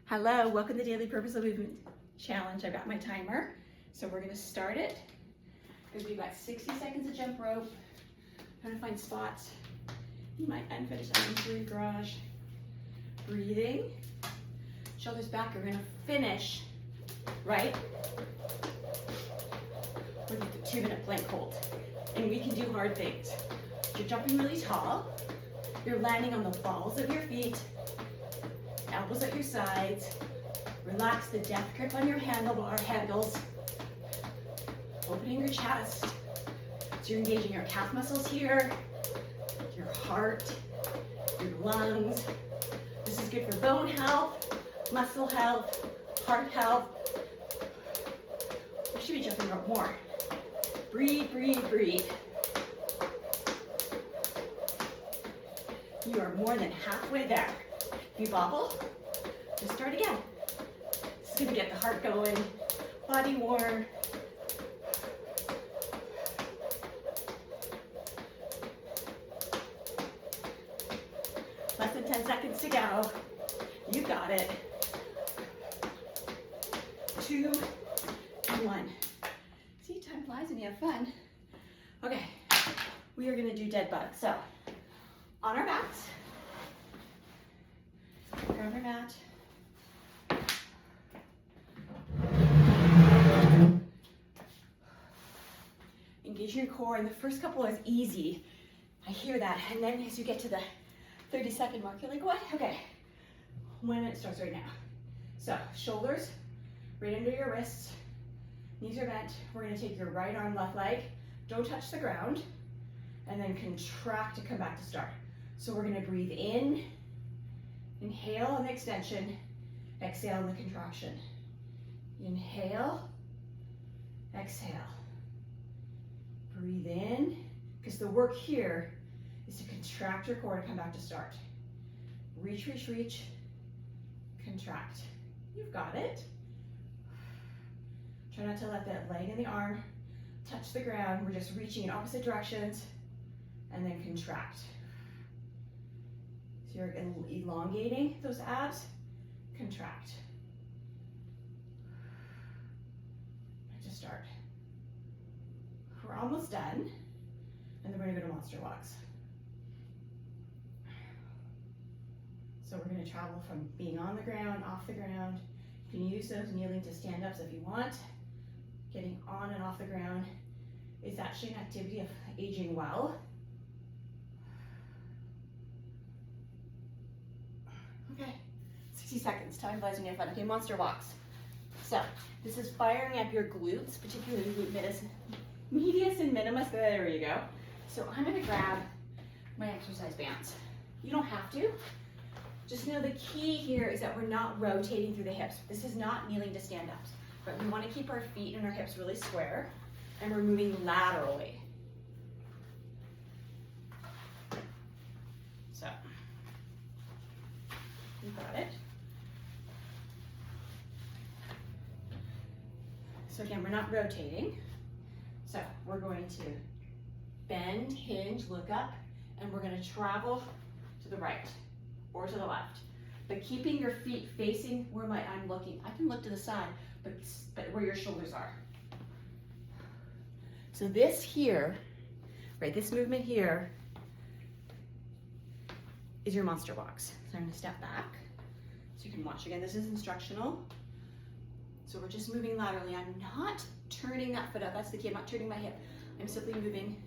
Hello, welcome to the Daily Purposeful Movement Challenge. I've got my timer, so we're gonna start it. We've got 60 seconds of jump rope. Trying to find spots. You might unfinish items for your garage. Breathing. Shoulders back. We're gonna finish, right? With the 2-minute plank hold. And we can do hard things. You're jumping really tall. You're landing on the balls of your feet. Elbows at your sides. Relax the death grip on your handles. Opening your chest. So you're engaging your calf muscles here, your heart, your lungs. This is good for bone health, muscle health, heart health. We should be jumping rope more. Breathe, breathe, breathe. You are more than halfway there. If you bobble, just start again. This is gonna get the heart going, body warm. Less than 10 seconds to go. You got it. 2, 1. See, time flies when you have fun. Okay, we are gonna do dead bug. So, on our backs, we're on our mat. Engage your core, and the first couple is easy. I hear that, and then as you get to the 30-second mark, you're like, what? Okay, 1 minute starts right now. So, shoulders right under your wrists, knees are bent. We're gonna take your right arm, left leg, don't touch the ground, and then contract to come back to start. So we're gonna breathe in, inhale on the extension, exhale on the contraction. Inhale, exhale. Breathe in, because the work here is to contract your core to come back to start. Reach, reach, reach, contract. You've got it. Try not to let that leg and the arm touch the ground. We're just reaching in opposite directions and then contract. So you're elongating those abs, contract. Back to start. We're almost done, and then we're gonna go to monster walks. So we're gonna travel from being on the ground, off the ground. You can use those kneeling to stand ups if you want. Getting on and off the ground is actually an activity of aging well. Okay, 60 seconds, time flies when you have fun. Okay, monster walks. So, this is firing up your glutes, particularly glute medius and minimus, there you go. So I'm gonna grab my exercise bands. You don't have to. Just know the key here is that we're not rotating through the hips. This is not kneeling to stand-ups, but we wanna keep our feet and our hips really square, and we're moving laterally. So, you got it. So again, we're not rotating. So we're going to bend, hinge, look up, and we're gonna travel to the right or to the left. But keeping your feet facing where I'm looking. I can look to the side, but where your shoulders are. So this here, right, this movement here is your monster walks. So I'm gonna step back so you can watch again. This is instructional. So we're just moving laterally. I'm not turning that foot up. That's the key. I'm not turning my hip. I'm simply moving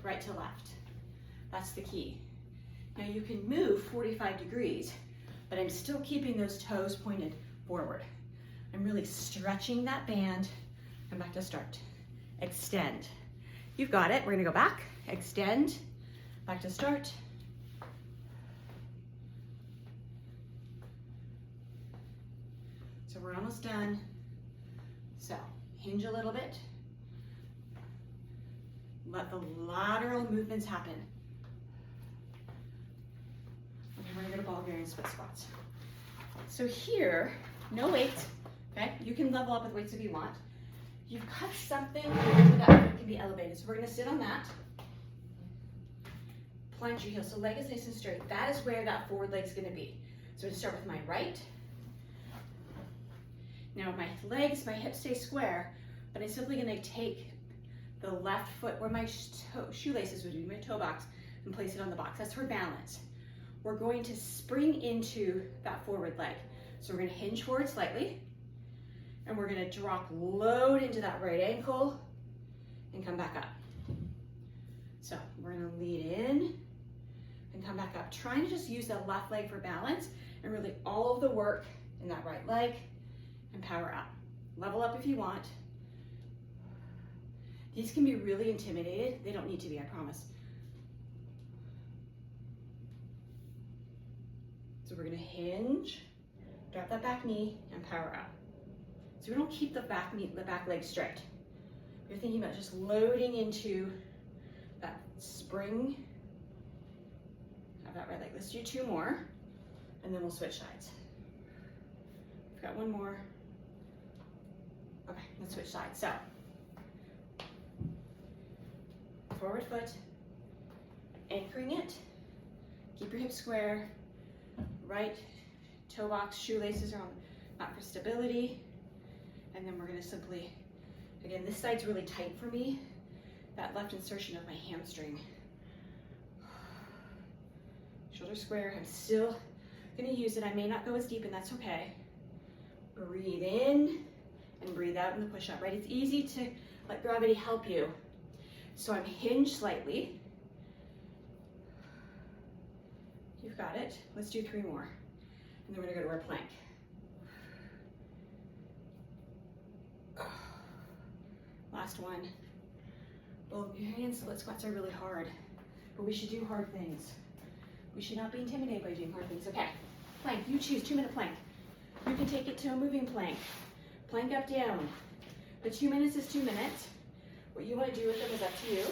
right to left. That's the key. Now you can move 45 degrees, but I'm still keeping those toes pointed forward. I'm really stretching that band. Come back to start. Extend. You've got it. We're gonna go back, extend, back to start. So we're almost done. So, hinge a little bit. Let the lateral movements happen. Okay, we're gonna go to ball bearing split squats. So here, no weights, okay? You can level up with weights if you want. You've got something that can be elevated. So we're gonna sit on that. Plant your heels, so leg is nice and straight. That is where that forward leg's gonna be. So I'm gonna start with my right, Now my legs, my hips stay square, but I'm simply gonna take the left foot where my shoelaces would be, my toe box, and place it on the box. That's for balance. We're going to spring into that forward leg. So we're gonna hinge forward slightly, and we're gonna drop load into that right ankle and come back up. So we're gonna lead in and come back up. Trying to just use the left leg for balance and really all of the work in that right leg and power up. Level up if you want. These can be really intimidated. They don't need to be, I promise. So we're gonna hinge, drop that back knee, and power up. So we don't keep the back leg straight. You're thinking about just loading into that spring of that right leg. Let's do 2 more, and then we'll switch sides. We've got 1 more. Okay, let's switch sides. So, forward foot, anchoring it. Keep your hips square. Right toe box, shoelaces are on mat for stability. And then we're gonna simply, again, this side's really tight for me. That left insertion of my hamstring. Shoulder square, I'm still gonna use it. I may not go as deep, and that's okay. Breathe in and breathe out in the push-up, right? It's easy to let gravity help you. So I'm hinged slightly. You've got it. Let's do 3 more. And then we're gonna go to our plank. Last one. Well, your hand split squats are really hard, but we should do hard things. We should not be intimidated by doing hard things. Okay, plank, you choose, 2-minute plank. You can take it to a moving plank. Plank up, down. The 2 minutes is 2 minutes. What you want to do with them is up to you.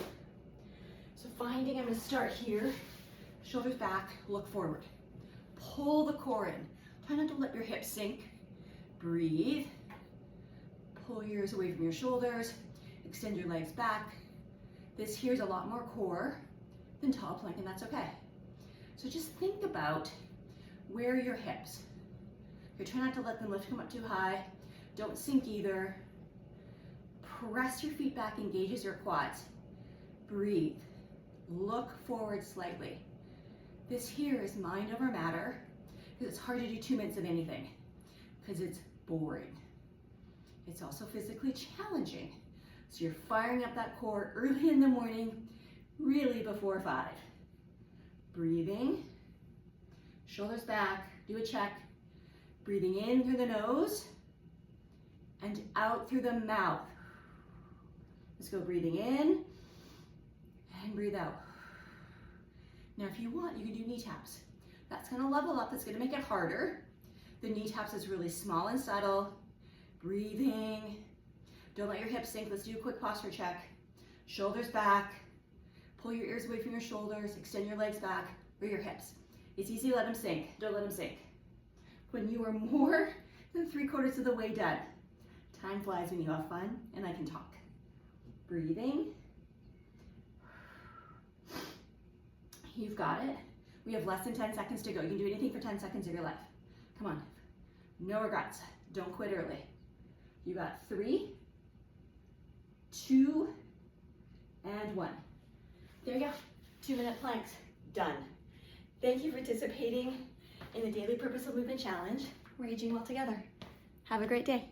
So finding, I'm gonna start here. Shoulders back, look forward. Pull the core in. Try not to let your hips sink. Breathe. Pull your ears away from your shoulders. Extend your legs back. This here is a lot more core than tall plank, and that's okay. So just think about where are your hips. Okay, try not to let them lift, come up too high. Don't sink either. Press your feet back, engages your quads. Breathe. Look forward slightly. This here is mind over matter, because it's hard to do 2 minutes of anything, because it's boring. It's also physically challenging. So you're firing up that core early in the morning, really before 5. Breathing, shoulders back, do a check. Breathing in through the nose and out through the mouth. Let's go breathing in and breathe out. Now if you want, you can do knee taps. That's gonna level up, that's gonna make it harder. The knee taps is really small and subtle. Breathing. Don't let your hips sink. Let's do a quick posture check. Shoulders back. Pull your ears away from your shoulders. Extend your legs back or your hips. It's easy to let them sink. Don't let them sink. When you are more than 3/4 of the way done, time flies when you have fun and I can talk. Breathing. You've got it. We have less than 10 seconds to go. You can do anything for 10 seconds of your life. Come on. No regrets. Don't quit early. You got 3, 2, and 1. There you go. 2-minute planks. Done. Thank you for participating in the Daily Purposeful Movement Challenge. We're aging well together. Have a great day.